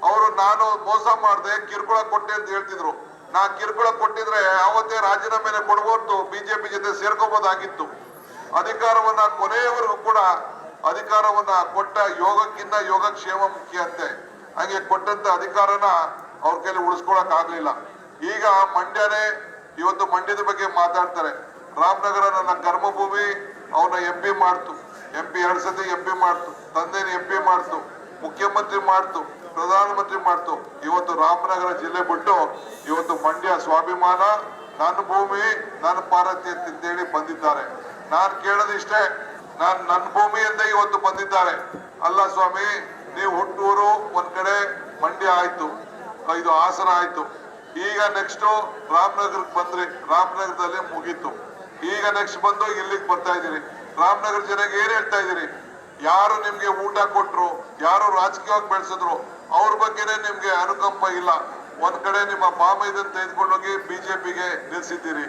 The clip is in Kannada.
ಅವರು ನಾನು ಮೋಸ ಮಾಡಿದೆ ಕಿರುಕುಳ ಕೊಟ್ಟೆ ಅಂತ ಹೇಳ್ತಿದ್ರು. ನಾ ಕಿರುಕುಳ ಕೊಟ್ಟಿದ್ರೆ ಯಾವತ್ತೇ ರಾಜೀನಾಮೆನೆ ಕೊಡ್ಬೋದು, ಬಿಜೆಪಿ ಜೊತೆ ಸೇರ್ಕೋಬಹುದಾಗಿತ್ತು. ಅಧಿಕಾರವನ್ನ ಕೊನೆಯವರೆಗೂ ಕೂಡ ಅಧಿಕಾರವನ್ನ ಕೊಟ್ಟ ಯೋಗಕ್ಕಿಂತ ಯೋಗಕ್ಷೇಮ ಮುಖ್ಯ ಅಂತೆ. ಹಾಗೆ ಕೊಟ್ಟಂತ ಅಧಿಕಾರನ ಅವ್ರ ಕೈಲಿ ಉಳಿಸ್ಕೊಳಕ್ ಆಗ್ಲಿಲ್ಲ. ಈಗ ಮಂಡ್ಯನೇ ಇವತ್ತು ಮಂಡ್ಯದ ಬಗ್ಗೆ ಮಾತಾಡ್ತಾರೆ. ರಾಮನಗರ ನನ್ನ ಕರ್ಮಭೂಮಿ, ಅವನ MP ಮಾಡ್ತು, MP 2 ಸತಿ MP ಮಾಡ್ತು, ತಂದೆನ MP ಮಾಡ್ತು, ಮುಖ್ಯಮಂತ್ರಿ ಮಾಡ್ತು, ಪ್ರಧಾನಮಂತ್ರಿ ಮಾಡ್ತು. ಇವತ್ತು ರಾಮನಗರ ಜಿಲ್ಲೆ ಬಿಟ್ಟು ಇವತ್ತು ಮಂಡ್ಯ ಸ್ವಾಭಿಮಾನ, ನನ್ನ ಭೂಮಿ ನನ್ನ ಪಾರತಿ ಅಂತೇಳಿ ಬಂದಿದ್ದಾರೆ. ನಾನ್ ಕೇಳೋದಿಷ್ಟೇ, ನನ್ನ ಭೂಮಿ ಅಂತ ಇವತ್ತು ಬಂದಿದ್ದಾರೆ. ಅಲ್ಲ ಸ್ವಾಮಿ, ನೀವು ಹುಟ್ಟೂರು ಒಂದ್ ಕಡೆ ಮಂಡ್ಯ ಆಯ್ತು, ಇದು ಹಾಸನ ಆಯ್ತು, ಈಗ ನೆಕ್ಸ್ಟ್ ರಾಮನಗರಕ್ಕೆ ಬಂದ್ರಿ, ರಾಮನಗರದಲ್ಲಿ ಮುಗೀತು. ಈಗ ನೆಕ್ಸ್ಟ್ ಬಂದು ಇಲ್ಲಿಗೆ ಬರ್ತಾ ಇದೀರಿ. ರಾಮನಗರ ಜನಕ್ಕೆ ಏನ್ ಹೇಳ್ತಾ ಇದೀರಿ? ಯಾರು ನಿಮ್ಗೆ ಊಟ ಕೊಟ್ರು, ಯಾರು ರಾಜಕೀಯವಾಗಿ ಬೆಳೆಸಿದ್ರು, ಅವ್ರ ಬಗ್ಗೆನೇ ನಿಮ್ಗೆ ಅನುಕಂಪ ಇಲ್ಲ. ಒಂದ್ ಕಡೆ ನಿಮ್ಮ ಬಾಮ ಇದನ್ನ ತೆಗೆದುಕೊಂಡೋಗಿ ಬಿಜೆಪಿಗೆ ನಿಲ್ಸಿದ್ದೀರಿ.